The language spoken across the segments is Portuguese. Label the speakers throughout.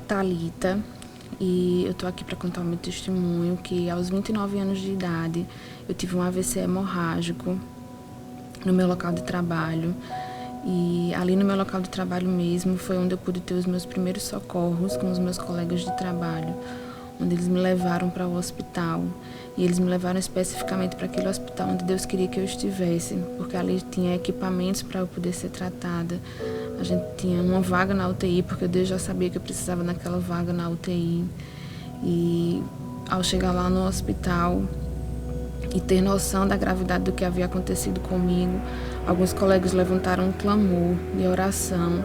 Speaker 1: Thalita e eu tô aqui para contar o meu testemunho, que aos 29 anos de idade eu tive um AVC hemorrágico no meu local de trabalho. E ali no meu local de trabalho mesmo foi onde eu pude ter os meus primeiros socorros com os meus colegas de trabalho, onde eles me levaram para o hospital. E eles me levaram especificamente para aquele hospital onde Deus queria que eu estivesse, porque ali tinha equipamentos para eu poder ser tratada. A gente tinha uma vaga na UTI, porque Deus já sabia que eu precisava daquela vaga na UTI. E ao chegar lá no hospital e ter noção da gravidade do que havia acontecido comigo, alguns colegas levantaram um clamor de oração.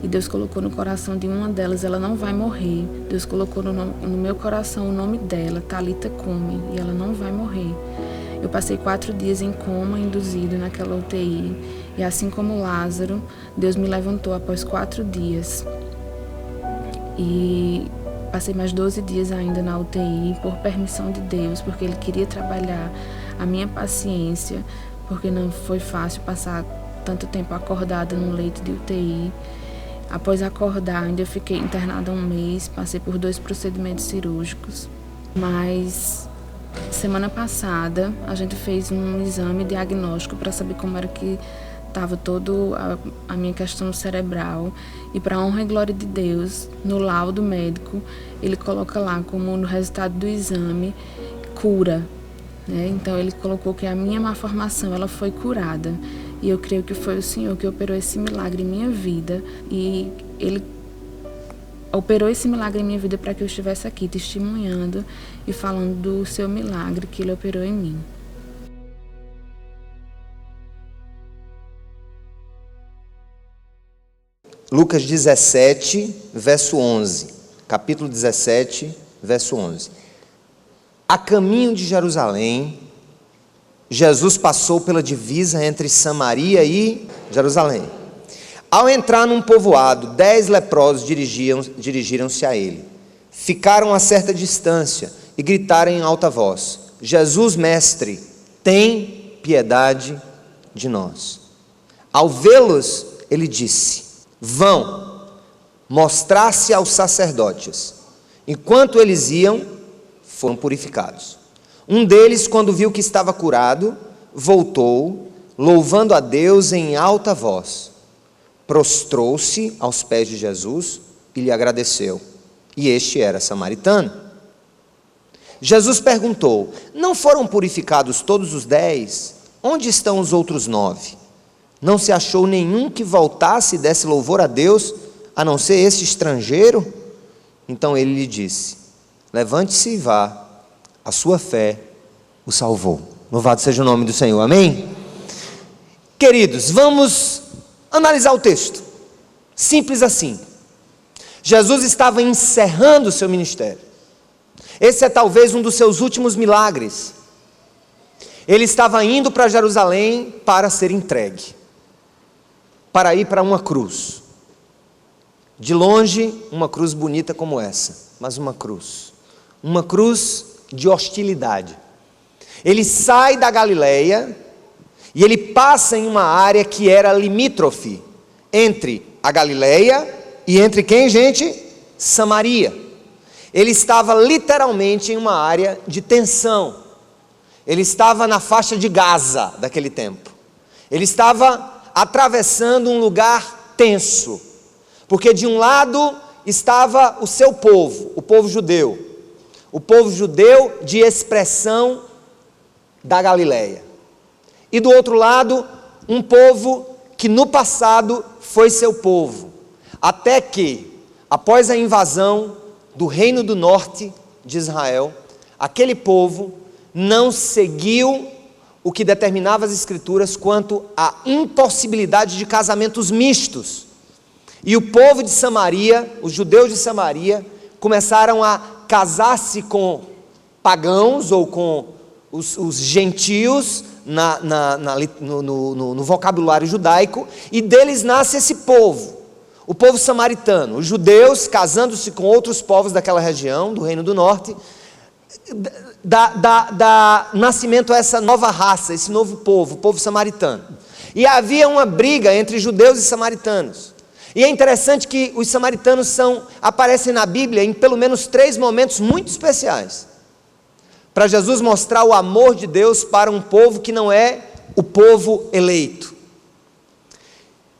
Speaker 1: E Deus colocou no coração de uma delas, ela não vai morrer. Deus colocou no meu coração o nome dela, Thalita Come, e ela não vai morrer. Eu passei 4 dias em coma induzido naquela UTI. E assim como Lázaro, Deus me levantou após 4 dias. E passei mais 12 dias ainda na UTI, por permissão de Deus, porque Ele queria trabalhar a minha paciência, porque não foi fácil passar tanto tempo acordada num leito de UTI. Após acordar, ainda fiquei internada 1 mês, passei por 2 procedimentos cirúrgicos. Mas semana passada a gente fez um exame diagnóstico para saber como era que estava toda a minha questão cerebral. E para a honra e glória de Deus, no laudo médico, ele coloca lá como no resultado do exame, cura. Então ele colocou que a minha malformação ela foi curada. E eu creio que foi o Senhor que operou esse milagre em minha vida. E Ele operou esse milagre em minha vida para que eu estivesse aqui testemunhando e falando do seu milagre que Ele operou em mim.
Speaker 2: Lucas 17, verso 11. Capítulo 17, verso 11. A caminho de Jerusalém, Jesus passou pela divisa entre Samaria e Jerusalém. Ao entrar num povoado, 10 leprosos dirigiram-se a ele. Ficaram a certa distância e gritaram em alta voz: Jesus, mestre, tem piedade de nós. Ao vê-los, ele disse: vão mostrar-se aos sacerdotes. Enquanto eles iam, foram purificados. Um deles, quando viu que estava curado, voltou, louvando a Deus em alta voz. Prostrou-se aos pés de Jesus e lhe agradeceu. E este era samaritano. Jesus perguntou: não foram purificados todos os 10? Onde estão os outros 9? Não se achou nenhum que voltasse e desse louvor a Deus, a não ser esse estrangeiro? Então ele lhe disse: levante-se e vá. A sua fé o salvou. Louvado seja o nome do Senhor, amém? Queridos, vamos analisar o texto. Simples assim. Jesus estava encerrando o seu ministério. Esse é talvez um dos seus últimos milagres. Ele estava indo para Jerusalém para ser entregue, para ir para uma cruz. De longe, uma cruz bonita como essa, mas uma cruz de hostilidade. Ele sai da Galileia e ele passa em uma área que era limítrofe entre a Galileia e entre quem, gente? Samaria. Ele estava literalmente em uma área de tensão. Ele estava na faixa de Gaza daquele tempo. Ele estava atravessando um lugar tenso, porque de um lado estava o seu povo, o povo judeu de expressão da Galileia, e do outro lado, um povo que no passado foi seu povo, até que, após a invasão do reino do norte de Israel, aquele povo não seguiu o que determinava as escrituras quanto à impossibilidade de casamentos mistos, e o povo de Samaria, os judeus de Samaria, começaram a casar-se com pagãos ou com os gentios no vocabulário judaico, e deles nasce esse povo, o povo samaritano. Os judeus casando-se com outros povos daquela região, do Reino do Norte, dá nascimento a essa nova raça, esse novo povo, o povo samaritano. E havia uma briga entre judeus e samaritanos. E é interessante que os samaritanos aparecem na Bíblia em pelo menos 3 momentos muito especiais, para Jesus mostrar o amor de Deus para um povo que não é o povo eleito.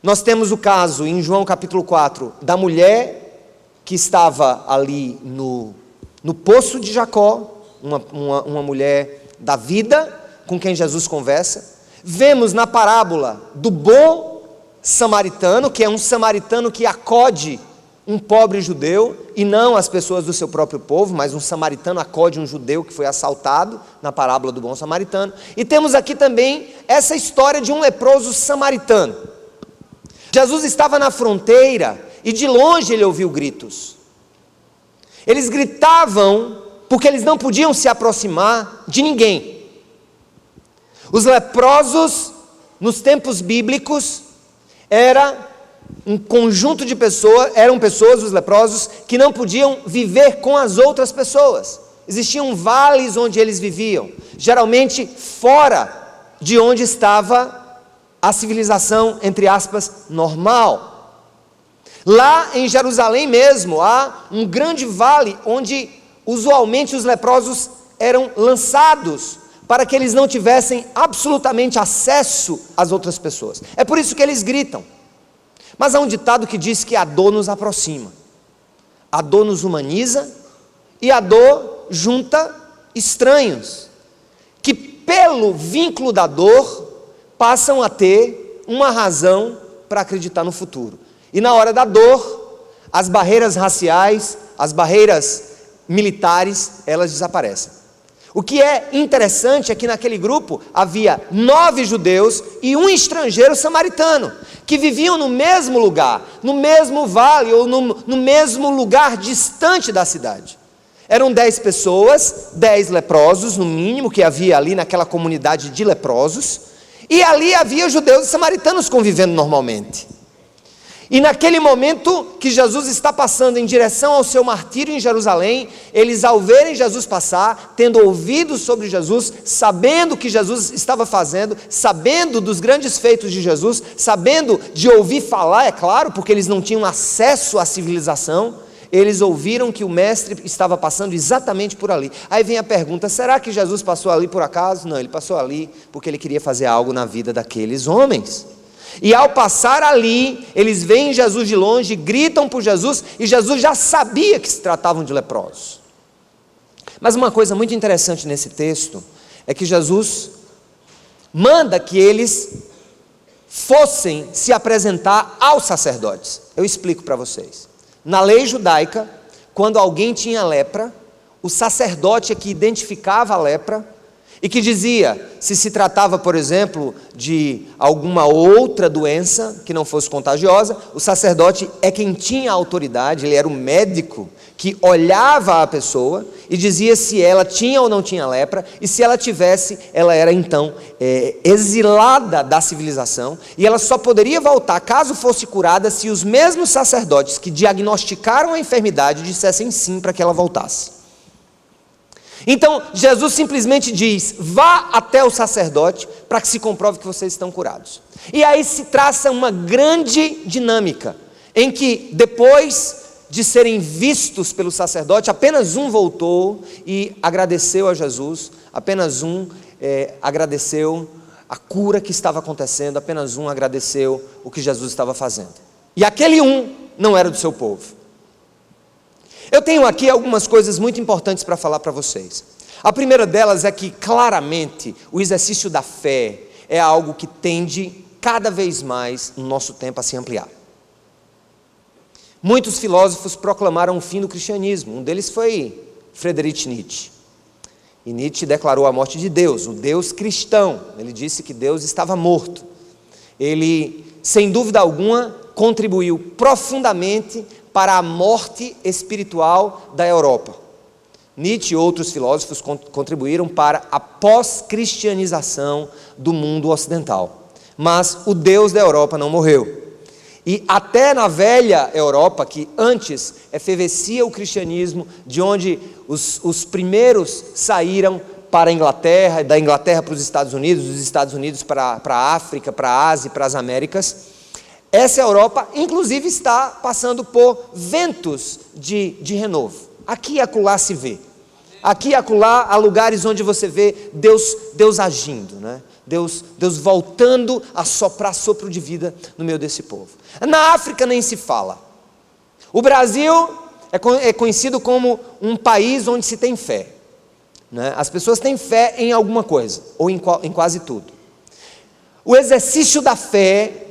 Speaker 2: Nós temos o caso, em João capítulo 4, da mulher que estava ali no poço de Jacó, uma mulher da vida, com quem Jesus conversa. Vemos na parábola do bom samaritano, que é um samaritano que acode um pobre judeu, e não as pessoas do seu próprio povo, mas um samaritano acode um judeu que foi assaltado, na parábola do bom samaritano. E temos aqui também essa história de um leproso samaritano. Jesus estava na fronteira, e de longe ele ouviu gritos. Eles gritavam, porque eles não podiam se aproximar de ninguém. Os leprosos, nos tempos bíblicos, era um conjunto de pessoas, os leprosos, que não podiam viver com as outras pessoas. Existiam vales onde eles viviam, geralmente fora de onde estava a civilização, entre aspas, normal. Lá em Jerusalém mesmo, há um grande vale, onde usualmente os leprosos eram lançados, para que eles não tivessem absolutamente acesso às outras pessoas. É por isso que eles gritam. Mas há um ditado que diz que a dor nos aproxima, a dor nos humaniza, e a dor junta estranhos, que pelo vínculo da dor, passam a ter uma razão para acreditar no futuro. E na hora da dor, as barreiras raciais, as barreiras militares, elas desaparecem. O que é interessante é que naquele grupo havia 9 judeus e um estrangeiro samaritano, que viviam no mesmo lugar, no mesmo vale, ou no mesmo lugar distante da cidade. Eram 10 pessoas, 10 leprosos no mínimo, que havia ali naquela comunidade de leprosos, e ali havia judeus e samaritanos convivendo normalmente. E naquele momento que Jesus está passando em direção ao seu martírio em Jerusalém, eles, ao verem Jesus passar, tendo ouvido sobre Jesus, sabendo o que Jesus estava fazendo, sabendo dos grandes feitos de Jesus, sabendo de ouvir falar, é claro, porque eles não tinham acesso à civilização, eles ouviram que o mestre estava passando exatamente por ali. Aí vem a pergunta: será que Jesus passou ali por acaso? Não, ele passou ali porque ele queria fazer algo na vida daqueles homens. E ao passar ali, eles veem Jesus de longe, gritam por Jesus, e Jesus já sabia que se tratavam de leprosos. Mas uma coisa muito interessante nesse texto, é que Jesus manda que eles fossem se apresentar aos sacerdotes. Eu explico para vocês. Na lei judaica, quando alguém tinha lepra, o sacerdote é que identificava a lepra, e que dizia, se tratava, por exemplo, de alguma outra doença que não fosse contagiosa, o sacerdote é quem tinha a autoridade, ele era o médico que olhava a pessoa e dizia se ela tinha ou não tinha lepra, e se ela tivesse, ela era então exilada da civilização, e ela só poderia voltar, caso fosse curada, se os mesmos sacerdotes que diagnosticaram a enfermidade dissessem sim para que ela voltasse. Então, Jesus simplesmente diz: vá até o sacerdote para que se comprove que vocês estão curados. E aí se traça uma grande dinâmica, em que depois de serem vistos pelo sacerdote, apenas um voltou e agradeceu a Jesus, apenas um agradeceu a cura que estava acontecendo, apenas um agradeceu o que Jesus estava fazendo. E aquele um não era do seu povo. Eu tenho aqui algumas coisas muito importantes para falar para vocês. A primeira delas é que, claramente, o exercício da fé é algo que tende cada vez mais no nosso tempo a se ampliar. Muitos filósofos proclamaram o fim do cristianismo. Um deles foi Friedrich Nietzsche. E Nietzsche declarou a morte de Deus, o Deus cristão. Ele disse que Deus estava morto. Ele, sem dúvida alguma, contribuiu profundamente para a morte espiritual da Europa. Nietzsche e outros filósofos contribuíram para a pós-cristianização do mundo ocidental. Mas o Deus da Europa não morreu. E até na velha Europa, que antes efervescia o cristianismo, de onde os primeiros saíram para a Inglaterra, da Inglaterra para os Estados Unidos, dos Estados Unidos para a África, para a Ásia, para as Américas, Essa Europa, inclusive, está passando por ventos de renovo. Aqui e acolá se vê. Aqui e acolá há lugares onde você vê Deus agindo, né? Deus voltando a soprar sopro de vida no meio desse povo. Na África nem se fala. O Brasil é conhecido como um país onde se tem fé, né? As pessoas têm fé em alguma coisa, ou em quase tudo. O exercício da fé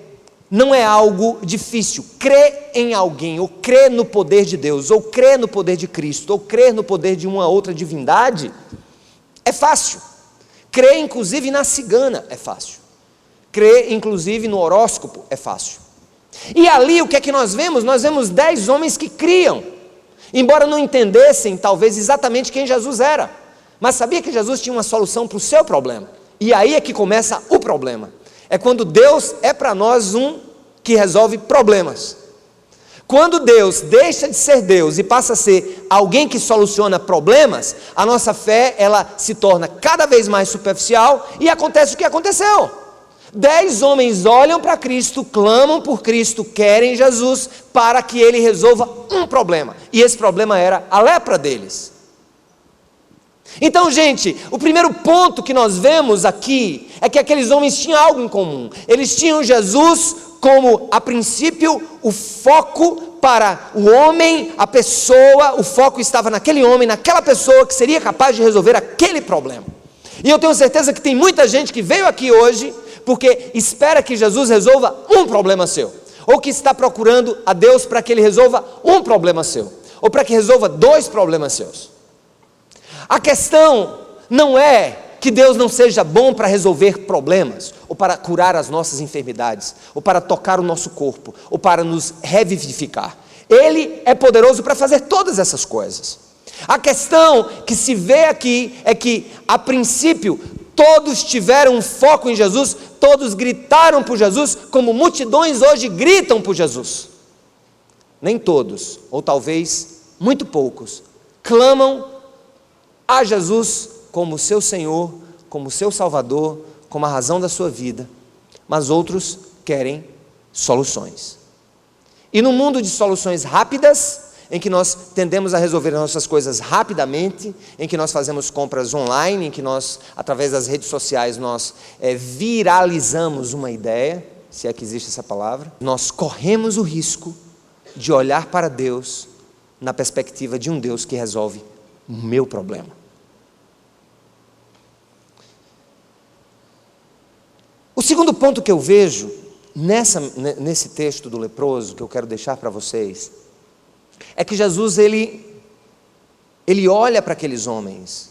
Speaker 2: não é algo difícil. Crer em alguém, ou crer no poder de Deus, ou crer no poder de Cristo, ou crer no poder de uma outra divindade, é fácil. Crer inclusive na cigana é fácil. Crer inclusive no horóscopo é fácil. E ali o que é que nós vemos? Nós vemos 10 homens que criam, embora não entendessem talvez exatamente quem Jesus era, mas sabia que Jesus tinha uma solução para o seu problema. E aí é que começa o problema. É quando Deus é para nós um que resolve problemas. Quando Deus deixa de ser Deus e passa a ser alguém que soluciona problemas, a nossa fé, ela se torna cada vez mais superficial e acontece o que aconteceu. 10 homens olham para Cristo, clamam por Cristo, querem Jesus para que Ele resolva um problema. E esse problema era a lepra deles. Então, gente, o primeiro ponto que nós vemos aqui é que aqueles homens tinham algo em comum. Eles tinham Jesus como, a princípio, o foco para o homem, a pessoa, o foco estava naquele homem, naquela pessoa que seria capaz de resolver aquele problema. E eu tenho certeza que tem muita gente que veio aqui hoje porque espera que Jesus resolva um problema seu, ou que está procurando a Deus para que Ele resolva um problema seu, ou para que resolva 2 problemas seus. A questão não é que Deus não seja bom para resolver problemas, ou para curar as nossas enfermidades, ou para tocar o nosso corpo, ou para nos revivificar. Ele é poderoso para fazer todas essas coisas. A questão que se vê aqui é que, a princípio, todos tiveram um foco em Jesus, todos gritaram por Jesus, como multidões hoje gritam por Jesus. Nem todos, ou talvez muito poucos, clamam a Jesus como seu Senhor, como seu Salvador, como a razão da sua vida, mas outros querem soluções. E no mundo de soluções rápidas, em que nós tendemos a resolver as nossas coisas rapidamente, em que nós fazemos compras online, em que nós, através das redes sociais, nós viralizamos uma ideia, se é que existe essa palavra, nós corremos o risco de olhar para Deus na perspectiva de um Deus que resolve o meu problema. O segundo ponto que eu vejo nesse texto do leproso, que eu quero deixar para vocês, é que Jesus, ele olha para aqueles homens,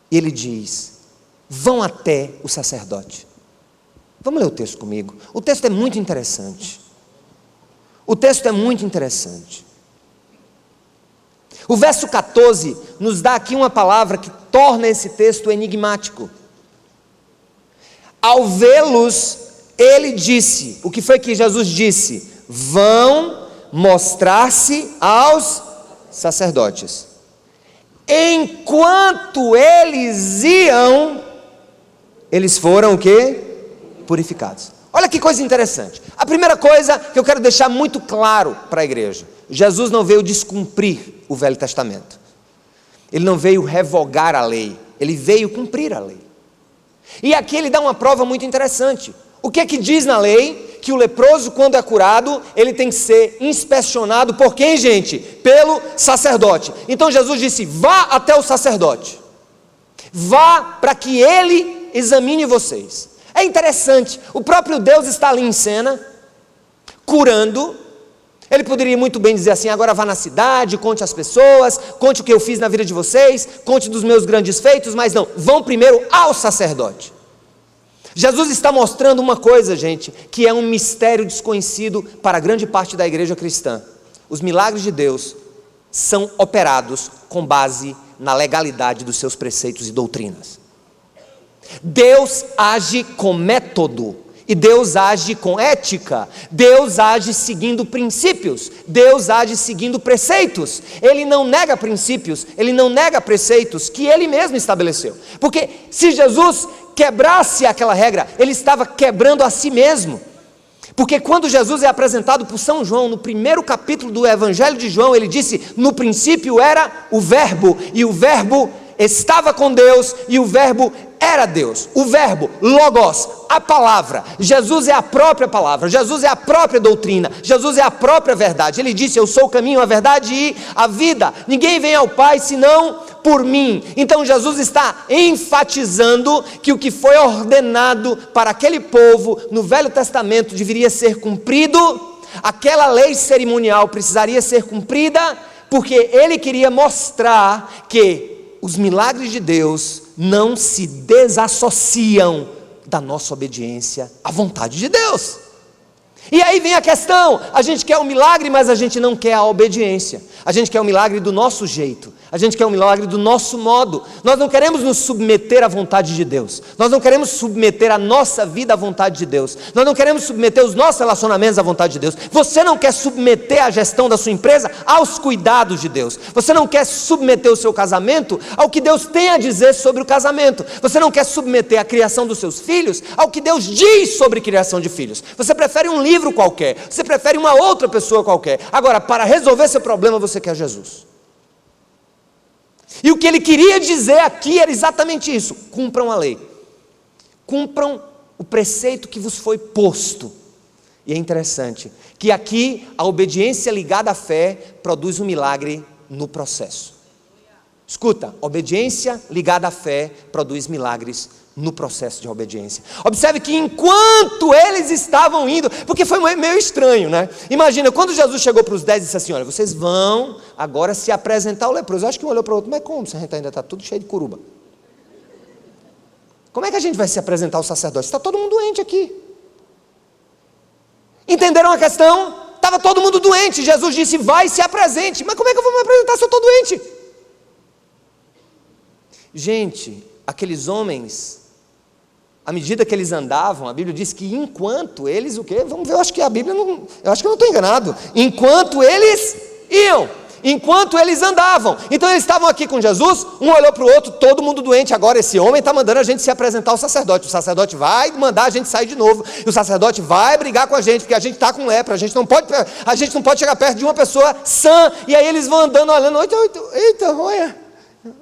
Speaker 2: e ele diz, vão até o sacerdote. Vamos ler o texto comigo, o texto é muito interessante, o verso 14 nos dá aqui uma palavra que torna esse texto enigmático. Ao vê-los, ele disse, o que foi que Jesus disse? Vão mostrar-se aos sacerdotes. Enquanto eles iam, eles foram o quê? Purificados. Olha que coisa interessante. A primeira coisa que eu quero deixar muito claro para a igreja: Jesus não veio descumprir o Velho Testamento. Ele não veio revogar a lei, ele veio cumprir a lei. E aqui ele dá uma prova muito interessante. O que é que diz na lei? Que o leproso, quando é curado, ele tem que ser inspecionado por quem, gente? Pelo sacerdote. Então Jesus disse, vá até o sacerdote. Vá para que ele examine vocês. É interessante, o próprio Deus está ali em cena, curando. Ele poderia muito bem dizer assim, agora vá na cidade, conte às pessoas, conte o que eu fiz na vida de vocês, conte dos meus grandes feitos, mas não, vão primeiro ao sacerdote. Jesus está mostrando uma coisa, gente, que é um mistério desconhecido para grande parte da igreja cristã. Os milagres de Deus são operados com base na legalidade dos seus preceitos e doutrinas. Deus age com método, e Deus age com ética, Deus age seguindo princípios, Deus age seguindo preceitos. Ele não nega princípios, Ele não nega preceitos que Ele mesmo estabeleceu. Porque se Jesus quebrasse aquela regra, Ele estava quebrando a si mesmo. Porque quando Jesus é apresentado por São João, no primeiro capítulo do Evangelho de João, ele disse: no princípio era o Verbo, e o Verbo estava com Deus, e o Verbo era Deus. O Verbo, Logos, a palavra. Jesus é a própria palavra, Jesus é a própria doutrina, Jesus é a própria verdade. Ele disse: eu sou o caminho, a verdade e a vida. Ninguém vem ao Pai senão por mim. Então Jesus está enfatizando que o que foi ordenado para aquele povo no Velho Testamento deveria ser cumprido. Aquela lei cerimonial precisaria ser cumprida, porque ele queria mostrar que os milagres de Deus não se desassociam da nossa obediência à vontade de Deus. E aí vem a questão: a gente quer o milagre, mas a gente não quer a obediência. A gente quer o milagre do nosso jeito, a gente quer o milagre do nosso modo. Nós não queremos nos submeter à vontade de Deus, nós não queremos submeter a nossa vida à vontade de Deus, nós não queremos submeter os nossos relacionamentos à vontade de Deus. Você não quer submeter a gestão da sua empresa aos cuidados de Deus, você não quer submeter o seu casamento ao que Deus tem a dizer sobre o casamento, você não quer submeter a criação dos seus filhos ao que Deus diz sobre criação de filhos. Você prefere um livro qualquer, você prefere uma outra pessoa qualquer. Agora, para resolver seu problema, você quer Jesus. E o que ele queria dizer aqui era exatamente isso: cumpram a lei, cumpram o preceito que vos foi posto. E é interessante que aqui a obediência ligada à fé produz um milagre no processo. Escuta, obediência ligada à fé produz milagres no processo de obediência. Observe que enquanto eles estavam indo, porque foi meio estranho, né? Imagina, quando Jesus chegou para os 10 e disse assim: olha, vocês vão agora se apresentar ao leproso. Eu acho que um olhou para o outro: mas como? Se a gente ainda está tudo cheio de curuba. Como é que a gente vai se apresentar ao sacerdote? Está todo mundo doente aqui. Entenderam a questão? Estava todo mundo doente. Jesus disse: vai, se apresente. Mas como é que eu vou me apresentar se eu estou doente? Gente, aqueles homens, à medida que eles andavam, a Bíblia diz que enquanto eles, o quê? Vamos ver, eu acho que a Bíblia não, eu acho que eu não estou enganado. Enquanto eles iam, enquanto eles andavam. Então eles estavam aqui com Jesus, um olhou para o outro, todo mundo doente. Agora esse homem está mandando a gente se apresentar ao sacerdote. O sacerdote vai mandar a gente sair de novo, e o sacerdote vai brigar com a gente, porque a gente está com lepra, a gente não pode chegar perto de uma pessoa sã. E aí eles vão andando, olhando: eita,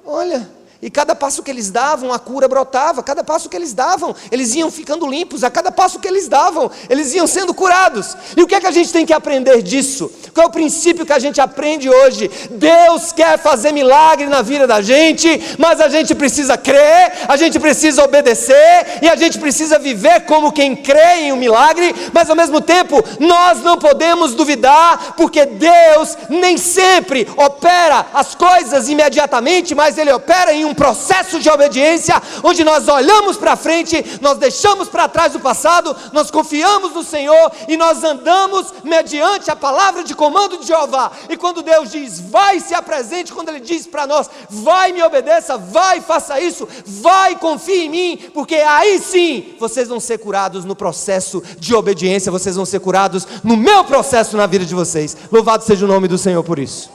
Speaker 2: olha. E cada passo que eles davam, a cura brotava. Cada passo que eles davam, eles iam ficando limpos. A cada passo que eles davam, eles iam sendo curados. E o que é que a gente tem que aprender disso? Qual é o princípio que a gente aprende hoje? Deus quer fazer milagre na vida da gente, mas a gente precisa crer, a gente precisa obedecer, e a gente precisa viver como quem crê em um milagre. Mas ao mesmo tempo, nós não podemos duvidar, porque Deus nem sempre opera as coisas imediatamente, mas Ele opera em um processo de obediência, onde nós olhamos para frente, nós deixamos para trás o passado, nós confiamos no Senhor e nós andamos mediante a palavra de comando de Jeová. E quando Deus diz: vai, se apresente, quando Ele diz para nós: vai, me obedeça, vai, faça isso, vai, confie em mim, porque aí sim vocês vão ser curados no processo de obediência, vocês vão ser curados no meu processo na vida de vocês. Louvado seja o nome do Senhor por isso.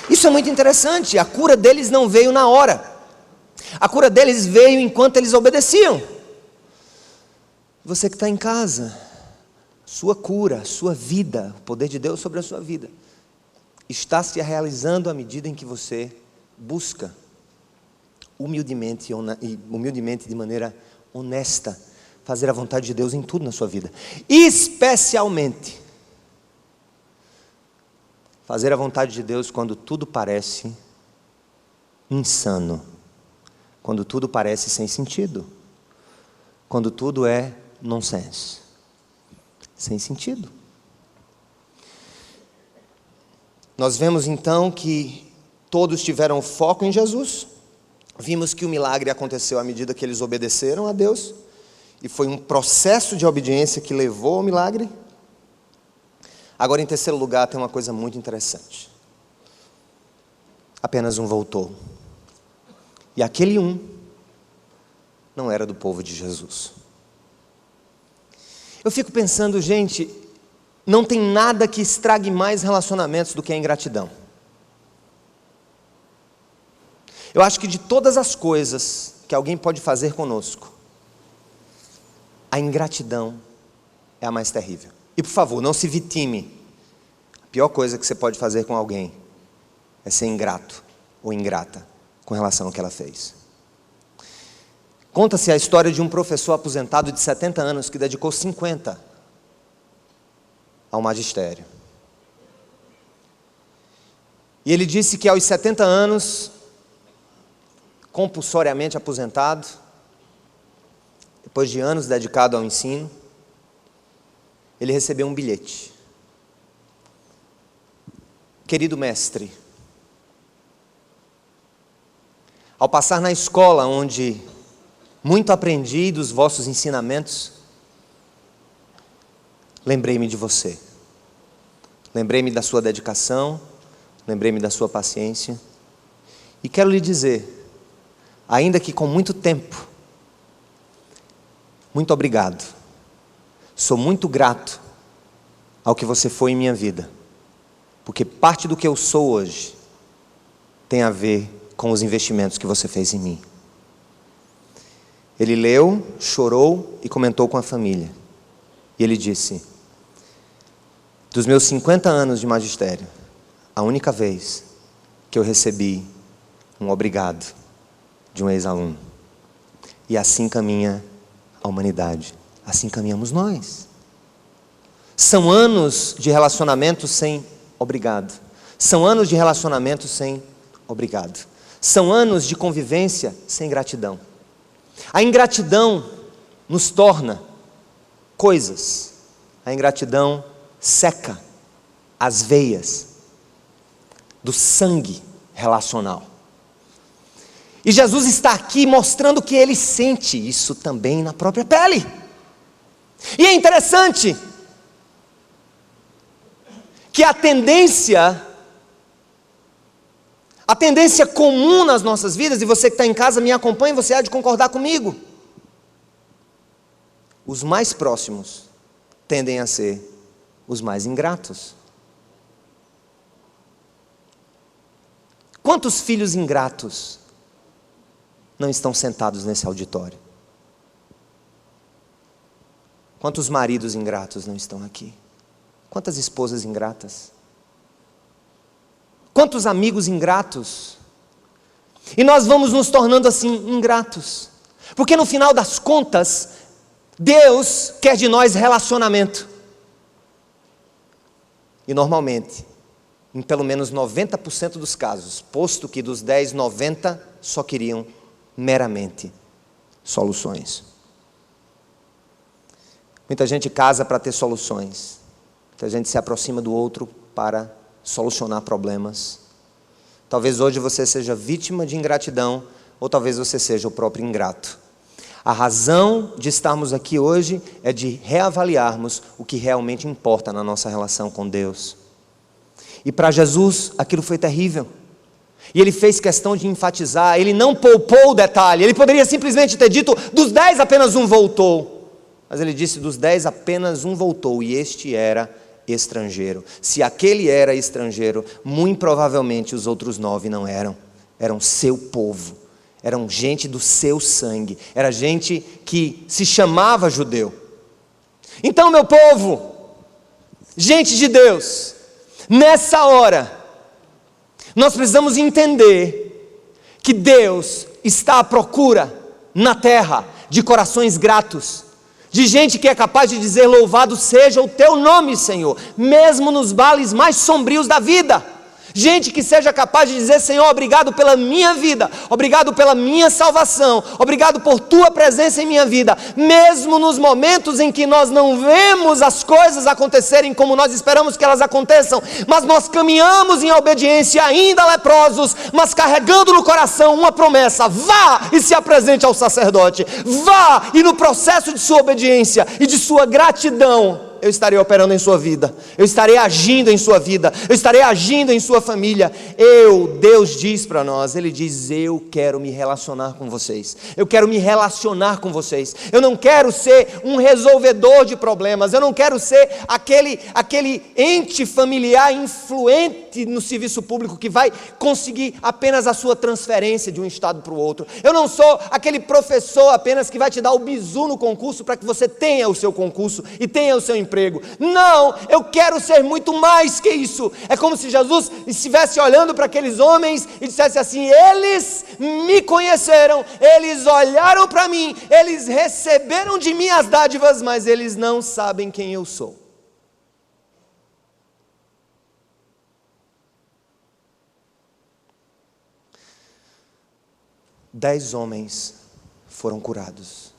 Speaker 2: Isso é muito interessante. A cura deles não veio na hora, a cura deles veio enquanto eles obedeciam. Você que está em casa, sua cura, sua vida, o poder de Deus sobre a sua vida, está se realizando à medida em que você busca humildemente de maneira honesta fazer a vontade de Deus em tudo na sua vida, especialmente fazer a vontade de Deus quando tudo parece insano, quando tudo parece sem sentido, quando tudo é nonsense, sem sentido. Nós vemos então que todos tiveram foco em Jesus, vimos que o milagre aconteceu à medida que eles obedeceram a Deus, e foi um processo de obediência que levou ao milagre. Agora, em terceiro lugar, tem uma coisa muito interessante. Apenas um voltou. E aquele um não era do povo de Jesus. Eu fico pensando, gente, não tem nada que estrague mais relacionamentos do que a ingratidão. Eu acho que de todas as coisas que alguém pode fazer conosco, a ingratidão é a mais terrível. E por favor, não se vitime. A pior coisa que você pode fazer com alguém é ser ingrato ou ingrata com relação ao que ela fez. Conta-se a história de um professor aposentado de 70 anos que dedicou 50 ao magistério. E ele disse que aos 70 anos, compulsoriamente aposentado, depois de anos dedicado ao ensino, ele recebeu um bilhete. Querido mestre, ao passar na escola onde muito aprendi dos vossos ensinamentos, lembrei-me de você. Lembrei-me da sua dedicação, lembrei-me da sua paciência. E quero lhe dizer, ainda que com muito tempo, muito obrigado. Sou muito grato ao que você foi em minha vida, porque parte do que eu sou hoje tem a ver com os investimentos que você fez em mim. Ele leu, chorou e comentou com a família. E ele disse: dos meus 50 anos de magistério, a única vez que eu recebi um obrigado de um ex-aluno. E assim caminha a humanidade. Assim caminhamos nós. São anos de relacionamento sem obrigado. São anos de relacionamento sem obrigado. São anos de convivência sem gratidão. A ingratidão nos torna coisas. A ingratidão seca as veias do sangue relacional. E Jesus está aqui mostrando que ele sente isso também na própria pele. E é interessante que a tendência comum nas nossas vidas, e você que está em casa me acompanha, você há de concordar comigo. Os mais próximos tendem a ser os mais ingratos. Quantos filhos ingratos não estão sentados nesse auditório? Quantos maridos ingratos não estão aqui? Quantas esposas ingratas? Quantos amigos ingratos? E nós vamos nos tornando assim ingratos, porque no final das contas Deus quer de nós relacionamento. E normalmente, em pelo menos 90% dos casos, posto que dos 10, 90 só queriam meramente soluções. Muita gente casa para ter soluções. Muita gente se aproxima do outro para solucionar problemas. Talvez hoje você seja vítima de ingratidão, ou talvez você seja o próprio ingrato. A razão de estarmos aqui hoje é de reavaliarmos o que realmente importa na nossa relação com Deus. E para Jesus aquilo foi terrível. E ele fez questão de enfatizar, ele não poupou o detalhe. Ele poderia simplesmente ter dito, dos 10 apenas um voltou. Mas ele disse, dos 10 apenas um voltou, e este era estrangeiro. Se aquele era estrangeiro, muito provavelmente os outros 9 não eram. Eram seu povo, eram gente do seu sangue, era gente que se chamava judeu. Então, meu povo, gente de Deus, nessa hora, nós precisamos entender que Deus está à procura na terra de corações gratos, de gente que é capaz de dizer, louvado seja o teu nome, Senhor, mesmo nos vales mais sombrios da vida. Gente que seja capaz de dizer, Senhor, obrigado pela minha vida, obrigado pela minha salvação, obrigado por tua presença em minha vida, mesmo nos momentos em que nós não vemos as coisas acontecerem como nós esperamos que elas aconteçam, mas nós caminhamos em obediência ainda leprosos, mas carregando no coração uma promessa: vá e se apresente ao sacerdote, vá e no processo de sua obediência e de sua gratidão, eu estarei operando em sua vida, eu estarei agindo em sua vida, eu estarei agindo em sua família. Deus diz para nós, Ele diz, eu quero me relacionar com vocês, eu quero me relacionar com vocês, eu não quero ser um resolvedor de problemas, eu não quero ser aquele ente familiar influente gerente no serviço público que vai conseguir apenas a sua transferência de um estado para o outro. Eu não sou aquele professor apenas que vai te dar o bizu no concurso para que você tenha o seu concurso e tenha o seu emprego. Não, eu quero ser muito mais que isso. É como se Jesus estivesse olhando para aqueles homens e dissesse assim: eles me conheceram, eles olharam para mim, eles receberam de mim as dádivas, mas eles não sabem quem eu sou. Dez homens foram curados,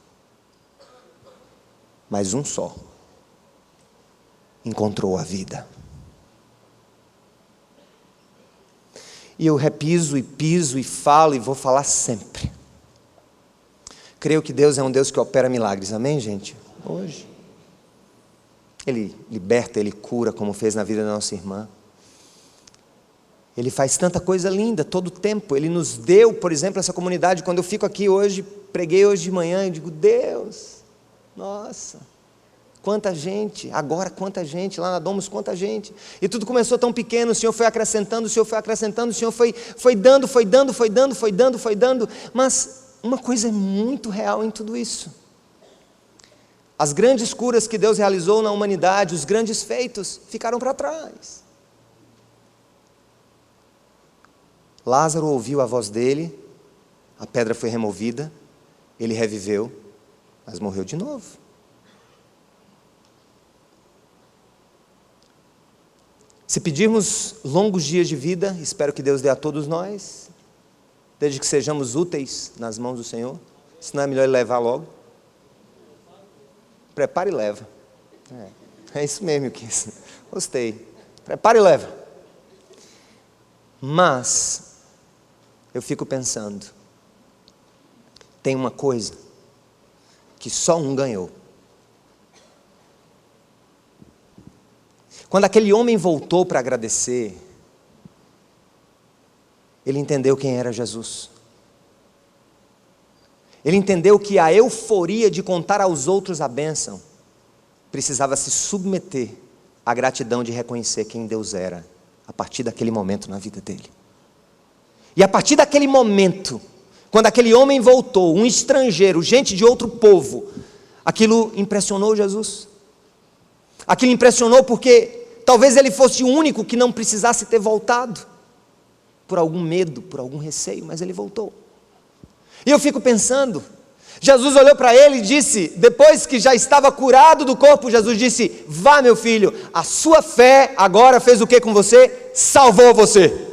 Speaker 2: mas um só encontrou a vida. E eu repiso e piso e falo e vou falar sempre. Creio que Deus é um Deus que opera milagres, amém, gente? Hoje. Ele liberta, Ele cura, como fez na vida da nossa irmã. Ele faz tanta coisa linda, todo o tempo. Ele nos deu, por exemplo, essa comunidade. Quando eu fico aqui hoje, preguei hoje de manhã, e digo: Deus, nossa, quanta gente, agora quanta gente, lá na Domus quanta gente. E tudo começou tão pequeno, o Senhor foi acrescentando, o Senhor foi acrescentando, o Senhor foi dando. Mas uma coisa é muito real em tudo isso. As grandes curas que Deus realizou na humanidade, os grandes feitos, ficaram para trás. Lázaro ouviu a voz dele, a pedra foi removida, ele reviveu, mas morreu de novo. Se pedirmos longos dias de vida, espero que Deus dê a todos nós, desde que sejamos úteis nas mãos do Senhor. Se não é melhor Ele levar logo. Prepara e leva. É isso mesmo, Kiss. Gostei. Prepara e leva. Mas eu fico pensando, tem uma coisa que só um ganhou. Quando aquele homem voltou para agradecer, ele entendeu quem era Jesus. Ele entendeu que a euforia de contar aos outros a bênção precisava se submeter à gratidão de reconhecer quem Deus era a partir daquele momento na vida dele. E a partir daquele momento, quando aquele homem voltou, um estrangeiro, gente de outro povo, aquilo impressionou Jesus. Aquilo impressionou porque talvez ele fosse o único que não precisasse ter voltado, por algum medo, por algum receio, mas ele voltou. E eu fico pensando, Jesus olhou para ele e disse, depois que já estava curado do corpo, Jesus disse: vá, meu filho, a sua fé agora fez o que com você? Salvou você.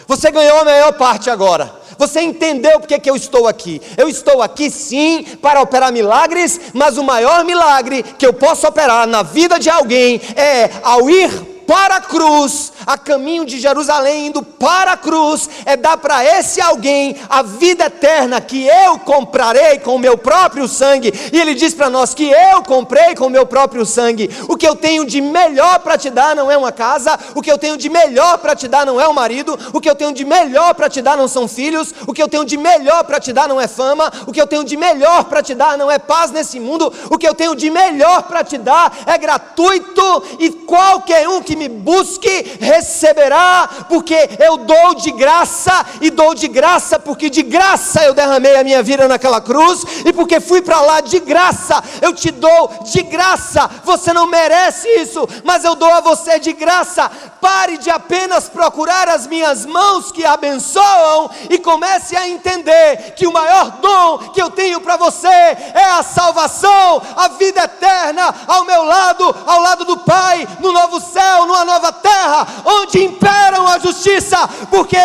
Speaker 2: Você ganhou a maior parte agora. Você entendeu porque que eu estou aqui. Eu estou aqui sim para operar milagres, mas o maior milagre que eu posso operar na vida de alguém é ao ir para a cruz, a caminho de Jerusalém, indo para a cruz, é dar para esse alguém a vida eterna que eu comprarei com o meu próprio sangue. E ele diz para nós que eu comprei com o meu próprio sangue. O que eu tenho de melhor para te dar não é uma casa, o que eu tenho de melhor para te dar não é um marido, o que eu tenho de melhor para te dar não são filhos, o que eu tenho de melhor para te dar não é fama, o que eu tenho de melhor para te dar não é paz nesse mundo, o que eu tenho de melhor para te dar é gratuito, e qualquer um que me busque receberá, porque eu dou de graça, e dou de graça porque de graça eu derramei a minha vida naquela cruz, e porque fui para lá de graça, eu te dou de graça. Você não merece isso, mas eu dou a você de graça. Pare de apenas procurar as minhas mãos que abençoam e comece a entender que o maior dom que eu tenho para você é a salvação, a vida eterna ao meu lado, ao lado do Pai, no novo céu, numa nova terra, onde imperam a justiça, porque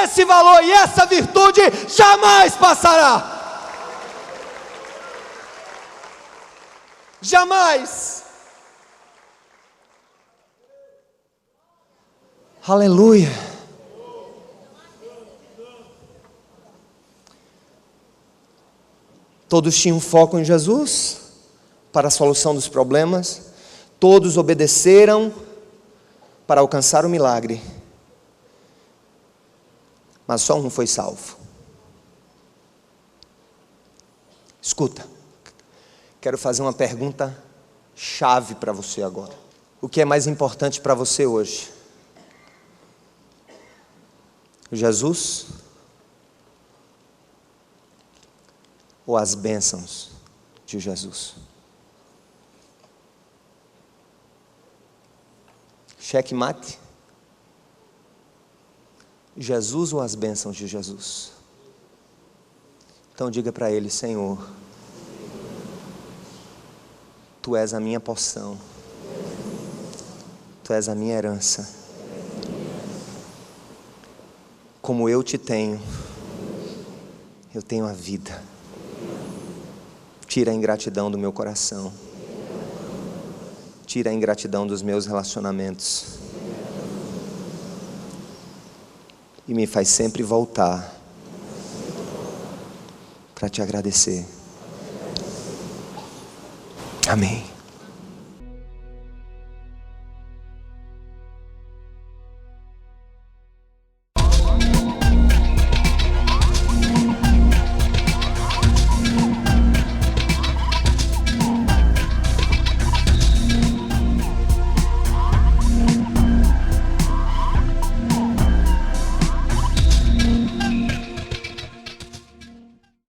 Speaker 2: esse valor e essa virtude jamais passará. Jamais. Aleluia. Todos tinham foco em Jesus para a solução dos problemas. Todos obedeceram para alcançar o milagre. Mas só um foi salvo. Escuta, quero fazer uma pergunta chave para você agora. O que é mais importante para você hoje? Jesus ou as bênçãos de Jesus? Cheque mate. Jesus ou as bênçãos de Jesus? Então diga para ele: Senhor, Tu és a minha porção, Tu és a minha herança. Como eu te tenho, eu tenho a vida. Tira a ingratidão do meu coração. Tira a ingratidão dos meus relacionamentos. E me faz sempre voltar para te agradecer. Amém.